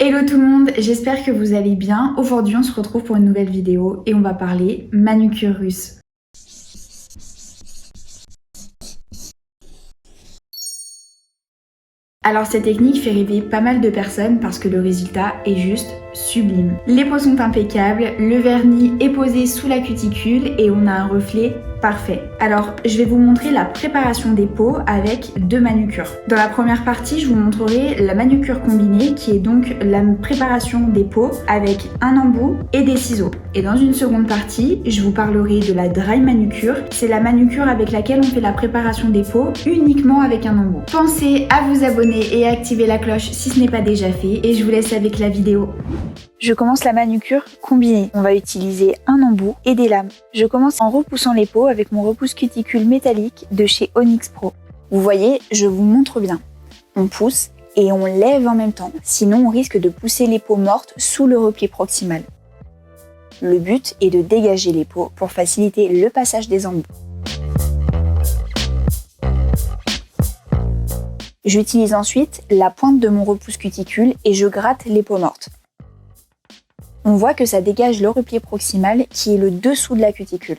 Hello tout le monde, j'espère que vous allez bien. Aujourd'hui on se retrouve pour une nouvelle vidéo et on va parler manucure russe. Alors cette technique fait rêver pas mal de personnes parce que le résultat est juste sublime. Les peaux sont impeccables, le vernis est posé sous la cuticule et on a un reflet parfait. Alors je vais vous montrer la préparation des peaux avec deux manucures. Dans la première partie, je vous montrerai la manucure combinée qui est donc la préparation des peaux avec un embout et des ciseaux. Et dans une seconde partie, je vous parlerai de la dry manucure. C'est la manucure avec laquelle on fait la préparation des peaux uniquement avec un embout. Pensez à vous abonner et à activer la cloche si ce n'est pas déjà fait et je vous laisse avec la vidéo. Je commence la manucure combinée. On va utiliser un embout et des lames. Je commence en repoussant les peaux avec mon repousse cuticule métallique de chez Onyx Pro. Vous voyez, je vous montre bien. On pousse et on lève en même temps, sinon on risque de pousser les peaux mortes sous le repli proximal. Le but est de dégager les peaux pour faciliter le passage des embouts. J'utilise ensuite la pointe de mon repousse cuticule et je gratte les peaux mortes. On voit que ça dégage le repli proximal qui est le dessous de la cuticule.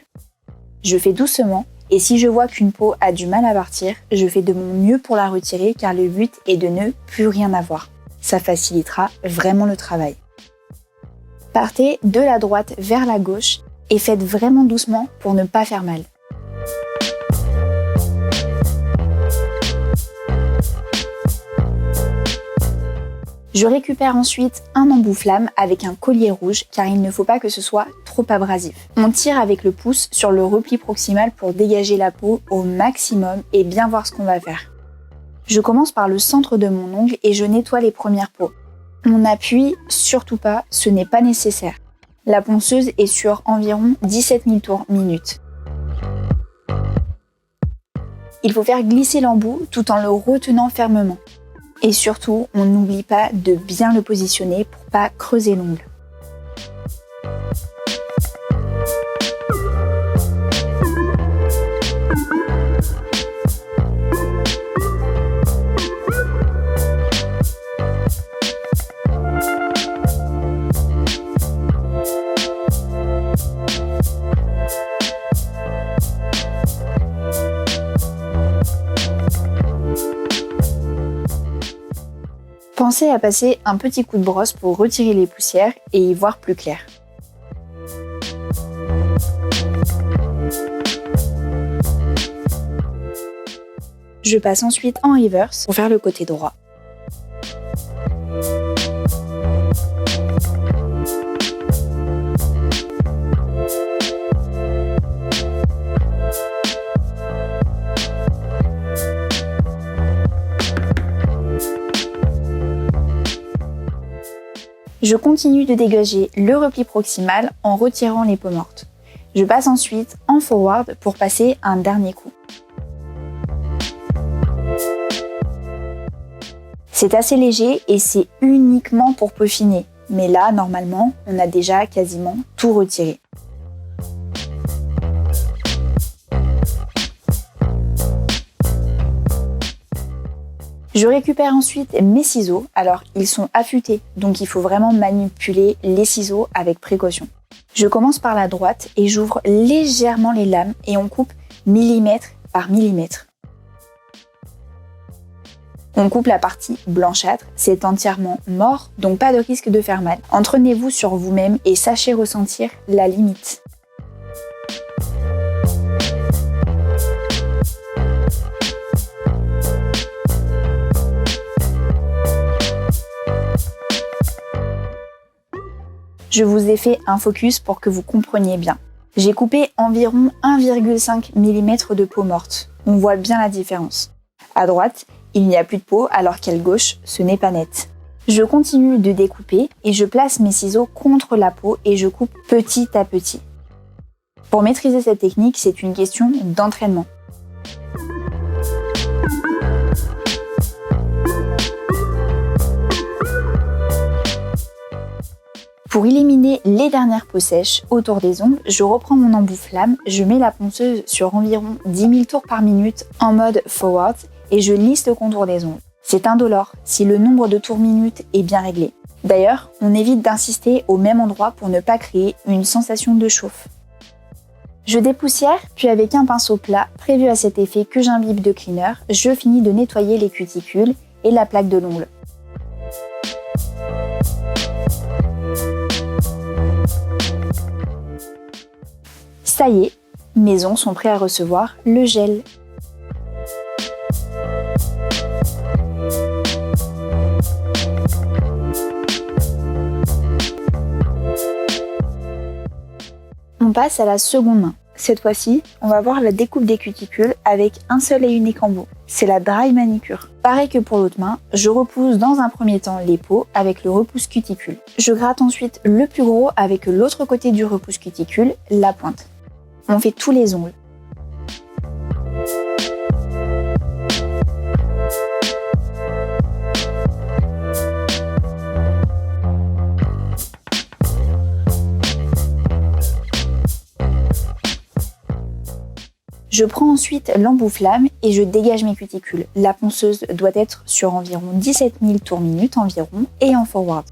Je fais doucement et si je vois qu'une peau a du mal à partir, je fais de mon mieux pour la retirer car le but est de ne plus rien avoir. Ça facilitera vraiment le travail. Partez de la droite vers la gauche et faites vraiment doucement pour ne pas faire mal. Je récupère ensuite un embout flamme avec un collier rouge car il ne faut pas que ce soit trop abrasif. On tire avec le pouce sur le repli proximal pour dégager la peau au maximum et bien voir ce qu'on va faire. Je commence par le centre de mon ongle et je nettoie les premières peaux. On n'appuie surtout pas, ce n'est pas nécessaire. La ponceuse est sur environ 17 000 tours minute. Il faut faire glisser l'embout tout en le retenant fermement. Et surtout, on n'oublie pas de bien le positionner pour pas creuser l'ongle. Pensez à passer un petit coup de brosse pour retirer les poussières et y voir plus clair. Je passe ensuite en reverse pour faire le côté droit. Je continue de dégager le repli proximal en retirant les peaux mortes. Je passe ensuite en forward pour passer un dernier coup. C'est assez léger et c'est uniquement pour peaufiner. Mais là, normalement, on a déjà quasiment tout retiré. Je récupère ensuite mes ciseaux, alors ils sont affûtés, donc il faut vraiment manipuler les ciseaux avec précaution. Je commence par la droite et j'ouvre légèrement les lames et on coupe millimètre par millimètre. On coupe la partie blanchâtre, c'est entièrement mort, donc pas de risque de faire mal. Entraînez-vous sur vous-même et sachez ressentir la limite. Je vous ai fait un focus pour que vous compreniez bien. J'ai coupé environ 1,5 mm de peau morte. On voit bien la différence. À droite, il n'y a plus de peau alors qu'à gauche, ce n'est pas net. Je continue de découper et je place mes ciseaux contre la peau et je coupe petit à petit. Pour maîtriser cette technique, c'est une question d'entraînement. Pour éliminer les dernières peaux sèches autour des ongles, je reprends mon embout flamme, je mets la ponceuse sur environ 10 000 tours par minute en mode forward et je lisse le contour des ongles. C'est indolore si le nombre de tours minute est bien réglé. D'ailleurs, on évite d'insister au même endroit pour ne pas créer une sensation de chauffe. Je dépoussière, puis avec un pinceau plat prévu à cet effet que j'imbibe de cleaner, je finis de nettoyer les cuticules et la plaque de l'ongle. Ça y est, mes ongles sont prêts à recevoir le gel. On passe à la seconde main. Cette fois-ci, on va voir la découpe des cuticules avec un seul et unique embout. C'est la dry manicure. Pareil que pour l'autre main, je repousse dans un premier temps les peaux avec le repousse cuticule. Je gratte ensuite le plus gros avec l'autre côté du repousse cuticule, la pointe. On fait tous les ongles. Je prends ensuite l'embout flamme et je dégage mes cuticules. La ponceuse doit être sur environ 17 000 tours minute environ et en forward.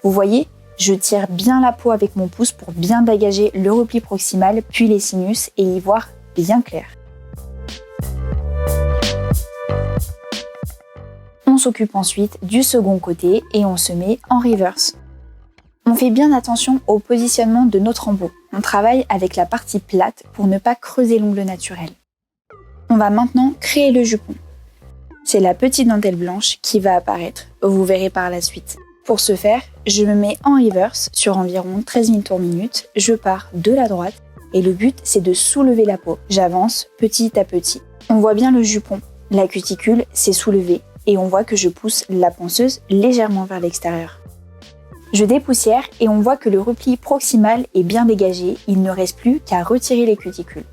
Vous voyez ? Je tire bien la peau avec mon pouce pour bien dégager le repli proximal, puis les sinus et y voir bien clair. On s'occupe ensuite du second côté et on se met en reverse. On fait bien attention au positionnement de notre embout. On travaille avec la partie plate pour ne pas creuser l'ongle naturel. On va maintenant créer le jupon. C'est la petite dentelle blanche qui va apparaître, vous verrez par la suite. Pour ce faire, je me mets en reverse sur environ 13 000 tours minute, je pars de la droite et le but c'est de soulever la peau. J'avance petit à petit. On voit bien le jupon, la cuticule s'est soulevée et on voit que je pousse la ponceuse légèrement vers l'extérieur. Je dépoussière et on voit que le repli proximal est bien dégagé, il ne reste plus qu'à retirer les cuticules.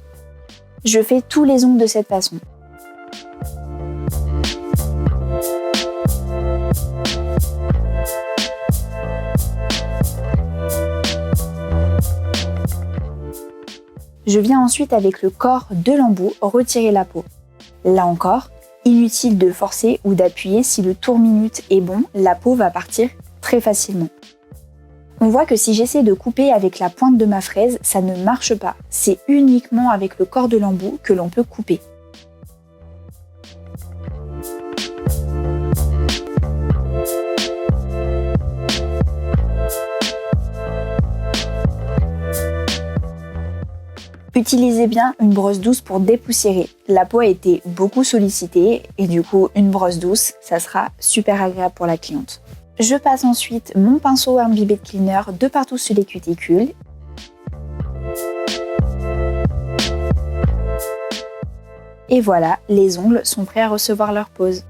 Je fais tous les ongles de cette façon. Je viens ensuite avec le corps de l'embout retirer la peau. Là encore, inutile de forcer ou d'appuyer, si le tour minute est bon, la peau va partir très facilement. On voit que si j'essaie de couper avec la pointe de ma fraise, ça ne marche pas. C'est uniquement avec le corps de l'embout que l'on peut couper. Utilisez bien une brosse douce pour dépoussiérer. La peau a été beaucoup sollicitée et du coup, une brosse douce, ça sera super agréable pour la cliente. Je passe ensuite mon pinceau imbibé de cleaner de partout sur les cuticules. Et voilà, les ongles sont prêts à recevoir leur pose.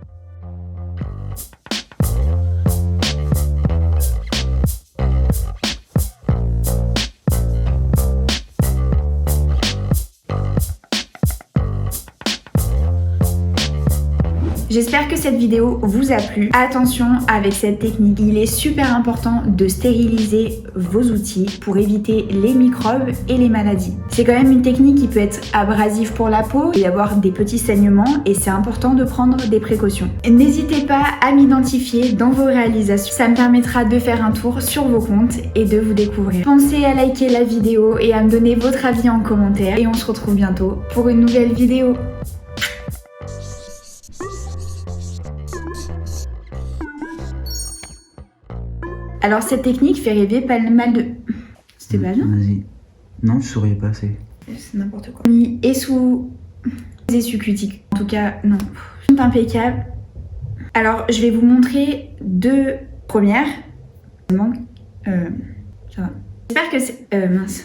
J'espère que cette vidéo vous a plu. Attention avec cette technique, il est super important de stériliser vos outils pour éviter les microbes et les maladies. C'est quand même une technique qui peut être abrasive pour la peau, il y avoir des petits saignements et c'est important de prendre des précautions. N'hésitez pas à m'identifier dans vos réalisations, ça me permettra de faire un tour sur vos comptes et de vous découvrir. Pensez à liker la vidéo et à me donner votre avis en commentaire et on se retrouve bientôt pour une nouvelle vidéo. Alors cette technique fait rêver pas mal de... C'était pas bien ? Vas-y. Non, je souriais pas assez. C'est n'importe quoi. Et sous... cuticule. En tout cas, non. Sont impeccables. Alors, je vais vous montrer deux premières. Ça va. J'espère que c'est... mince.